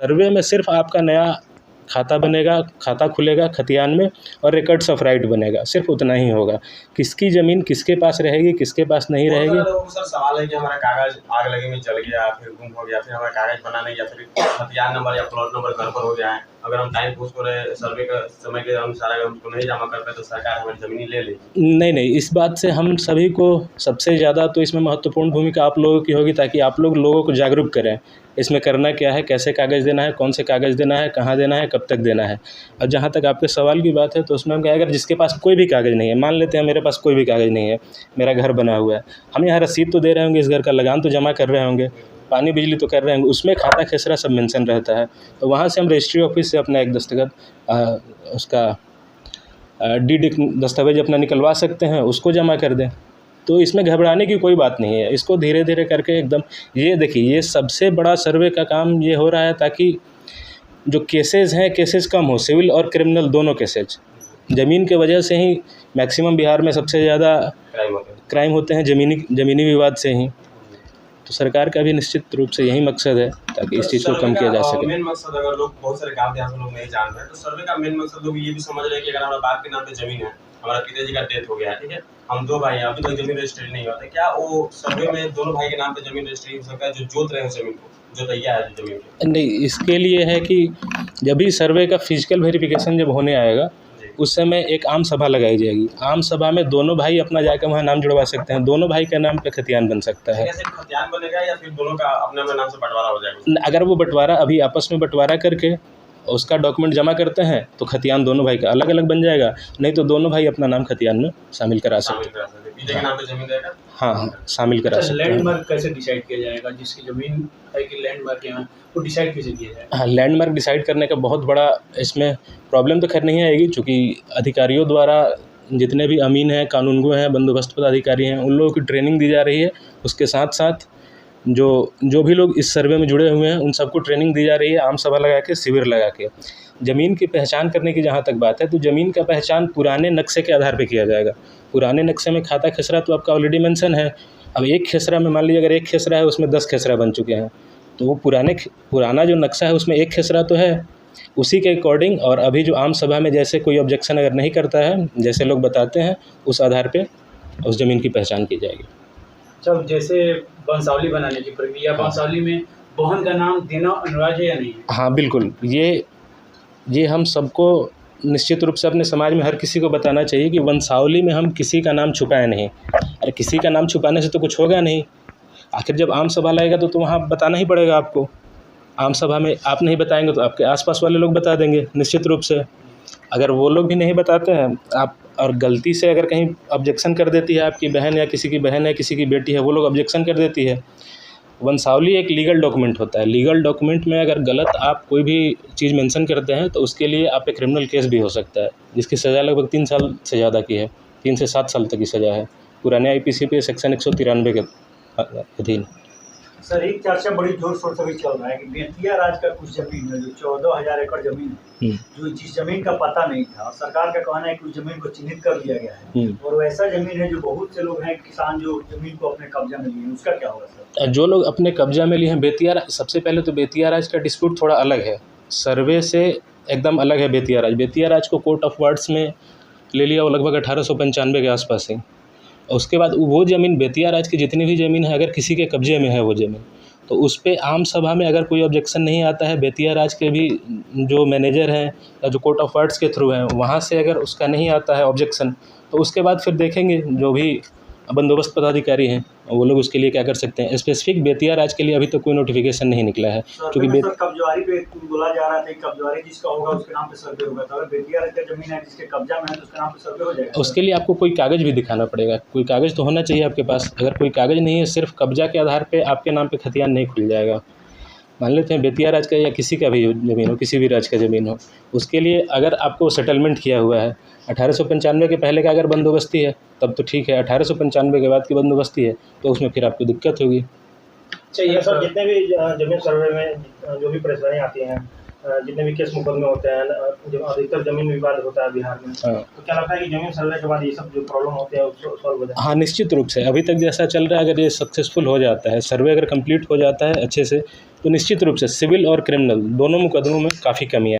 सर्वे में सिर्फ आपका नया खाता बनेगा, खाता खुलेगा खतियान में और रिकॉर्ड्स ऑफ राइट बनेगा, सिर्फ उतना ही होगा। किसकी ज़मीन किसके पास रहेगी, किसके पास नहीं बहुत रहेगी। सारे लोगों को सर सवाल है कि हमारा कागज आग लगे में जल गया, फिर गुम हो गया, फिर हमारा कागज बना नहीं, या फिर खतियान नंबर या प्लॉट नंबर गड़बड़ हो गया है, अगर हम टाइम पूछ रहे सर्वे का समय के अनुसार अगर उसको नहीं जमा कर पाए तो सरकार हमारी ज़मीन ले लेगी। नहीं, इस बात से हम सभी को सबसे ज़्यादा तो इसमें महत्वपूर्ण भूमिका आप लोगों की होगी, ताकि आप लोगों को जागरूक करें इसमें करना क्या है, कैसे कागज़ देना है, कौन से कागज़ देना है, कहाँ देना है, कब तक देना है। और जहाँ तक आपके सवाल की बात है तो उसमें हम क्या है, अगर जिसके पास कोई भी कागज़ नहीं है, मान लेते हैं मेरे पास कोई भी कागज़ नहीं है, मेरा घर बना हुआ है, हम यहाँ रसीद तो दे रहे होंगे, इस घर का लगान तो जमा कर रहे होंगे, पानी बिजली तो कर रहे होंगे, उसमें खाता खेसरा सब मेंशन रहता है, तो वहाँ से हम रजिस्ट्री ऑफिस से अपना एक दस्तखत उसका डीड दस्तावेज अपना निकलवा सकते हैं, उसको जमा कर दें। तो इसमें घबराने की कोई बात नहीं है, इसको धीरे धीरे करके एकदम, ये देखिए ये सबसे बड़ा सर्वे का काम ये हो रहा है ताकि जो केसेस हैं, केसेस कम हो, सिविल और क्रिमिनल दोनों केसेज। ज़मीन के वजह से ही मैक्सिमम बिहार में सबसे ज़्यादा क्राइम होते हैं, ज़मीनी विवाद से ही। तो सरकार का भी निश्चित रूप से यही मकसद है ताकि इस चीज़ को कम किया जा सके। मेन मकसद, अगर लोग बहुत सारे गाँव देहात में लोग नहीं जान रहे हैं, तो सर्वे का मेन मकसद लोग ये भी समझ रहे हैं कि अगर हमारे बाप के नाम पे ज़मीन है, हमारा पिताजी का डेथ हो गया है, ठीक है, हम 2 भाई हैं, अभी तक ज़मीन रजिस्ट्री नहीं हुआ, तो क्या वो सर्वे में दोनों भाई के नाम पे ज़मीन रजिस्ट्री हो सकता है, जो जोत रहे हैं ज़मीन को, जोतैया है ज़मीन की? नहीं, इसके लिए है कि जब भी सर्वे का फिजिकल वेरिफिकेशन जब होने आएगा, उस समय एक आम सभा लगाई जाएगी। आम सभा में दोनों भाई अपना जाकर वहाँ नाम जुड़वा सकते हैं, दोनों भाई के नाम पे खतियान बन सकता है। सिर्फ खतियान बनेगा या फिर दोनों का अपने अपने नाम से बंटवारा हो जाएगा? अगर वो बंटवारा अभी आपस में बंटवारा करके उसका डॉक्यूमेंट जमा करते हैं तो खतियान दोनों भाई का अलग अलग बन जाएगा, नहीं तो दोनों भाई अपना नाम खतियान में शामिल करा सकते हैं। पिता के नाम पे ज़मीन रहेगा? हाँ, शामिल करा सकते हैं। लैंडमार्क कैसे डिसाइड किया जाएगा, जिसकी ज़मीन है कि लैंडमार्क यहाँ, वो डिसाइड कैसे किया जाएगा? हाँ, लैंडमार्क डिसाइड करने का बहुत बड़ा इसमें प्रॉब्लम तो खैर नहीं आएगी, चूँकि अधिकारियों द्वारा जितने भी अमीन हैं, कानूनगो हैं, बंदोबस्त पदाधिकारी हैं, उन लोगों की ट्रेनिंग दी जा रही है। उसके साथ साथ जो भी लोग इस सर्वे में जुड़े हुए हैं उन सबको ट्रेनिंग दी जा रही है, आम सभा लगा के, शिविर लगा के। ज़मीन की पहचान करने की जहाँ तक बात है, तो ज़मीन का पहचान पुराने नक्शे के आधार पे किया जाएगा। पुराने नक्शे में खाता खेसरा तो आपका ऑलरेडी मेंशन है। अब एक खेसरा में मान लीजिए अगर एक खेसरा है उसमें 10 खेसरा बन चुके हैं, तो वो पुराना जो नक्शा है उसमें एक खेसरा तो है, उसी के अकॉर्डिंग। और अभी जो आम सभा में जैसे कोई ऑब्जेक्शन अगर नहीं करता है, जैसे लोग बताते हैं, उस आधार पे उस ज़मीन की पहचान की जाएगी। जब जैसे वंशावली बनाने की प्रक्रिया, वंशावली में बहन का नाम देना अनिवार्य है या नहीं है? हाँ बिल्कुल, ये हम सबको निश्चित रूप से अपने समाज में हर किसी को बताना चाहिए कि वंशावली में हम किसी का नाम छुपाएं नहीं। अरे किसी का नाम छुपाने से तो कुछ होगा नहीं, आखिर जब आम सभा लगेगा तो वहाँ बताना ही पड़ेगा आपको। आम सभा में आप नहीं बताएंगे तो आपके आसपास वाले लोग बता देंगे निश्चित रूप से। अगर वो लोग भी नहीं बताते हैं आप, और गलती से अगर कहीं ऑब्जेक्शन कर देती है आपकी बहन या किसी की बहन है, किसी की बेटी है, वो लोग ऑब्जेक्शन कर देती है। वंशावली एक लीगल डॉक्यूमेंट होता है, लीगल डॉक्यूमेंट में अगर गलत आप कोई भी चीज़ मेंशन करते हैं तो उसके लिए आप पे क्रिमिनल केस भी हो सकता है, जिसकी सज़ा लगभग 3 साल से ज़्यादा की है, 3 से 7 साल तक की सज़ा है, पुराने आईपीसी पे सेक्शन 193 के अधीन। सर, एक चर्चा बड़ी जोर शोर से भी चल रहा है कि बेतिया राज का कुछ जमीन है जो 14,000 एकड़ जमीन है, जो जिस जमीन का पता नहीं था, सरकार का कहना है कि उस जमीन को चिन्हित कर लिया गया है, और वैसा जमीन है जो बहुत से लोग हैं किसान जो जमीन को अपने कब्जा में लिए हैं, उसका क्या होगा सर? जो लोग अपने कब्जा में लिए हैं, बेतिया, सबसे पहले तो बेतिया राज का डिस्प्यूट थोड़ा अलग है, सर्वे से एकदम अलग है। बेतिया राज को कोर्ट ऑफ वर्ड्स में ले लिया वो लगभग 1895 के आसपास ही। उसके बाद वो ज़मीन, बेतिया राज की जितनी भी ज़मीन है, अगर किसी के कब्जे में है वो ज़मीन, तो उस पे आम सभा में अगर कोई ऑब्जेक्शन नहीं आता है, बेतिया राज के भी जो मैनेजर हैं या जो कोर्ट ऑफ वर्ड्स के थ्रू हैं, वहाँ से अगर उसका नहीं आता है ऑब्जेक्शन, तो उसके बाद फिर देखेंगे जो भी बंदोबस्त पदाधिकारी हैं वो लोग उसके लिए क्या कर सकते हैं। स्पेसिफिक बेतिया राज के लिए अभी तक कोई नोटिफिकेशन नहीं निकला है, क्योंकि कब्जवारी पे बोला जा रहा था कि कब्जवारी जिसका होगा उसके नाम पे सर्वे होगा, तो अगर बेतिया राज का जमीन है जिसके कब्जा में है तो उसके नाम पे सर्वे हो जाएगा। उसके लिए आपको कोई कागज़ भी दिखाना पड़ेगा, कोई कागज़ तो होना चाहिए आपके पास। अगर कोई कागज़ नहीं है, सिर्फ कब्जा के आधार पे आपके नाम पे खतियान नहीं खुल जाएगा। मान लेते हैं बेतिया राज का या किसी का भी ज़मीन हो, किसी भी राज का ज़मीन हो, उसके लिए अगर आपको सेटलमेंट किया हुआ है, 1895 के पहले का अगर बंदोबस्ती है तब तो ठीक है, 1895 के बाद की बंदोबस्ती है तो उसमें फिर आपको दिक्कत होगी। चाहिए सर, जितने भी जमीन सर्वे में जो भी परेशानी आती हैं, जितने भी केस मुकदमे होते हैं, जो अधिकतर जमीन विवाद होता है बिहार में, तो क्या लगता है कि जमीन सर्वे के बाद ये सब जो प्रॉब्लम होते हैं उसको सॉल्व हो जाए? हाँ निश्चित रूप से, अभी तक जैसा चल रहा है अगर ये सक्सेसफुल हो जाता है, सर्वे अगर कंप्लीट हो जाता है अच्छे से, तो निश्चित रूप से सिविल और क्रिमिनल दोनों मुकदमों में काफ़ी कमी है।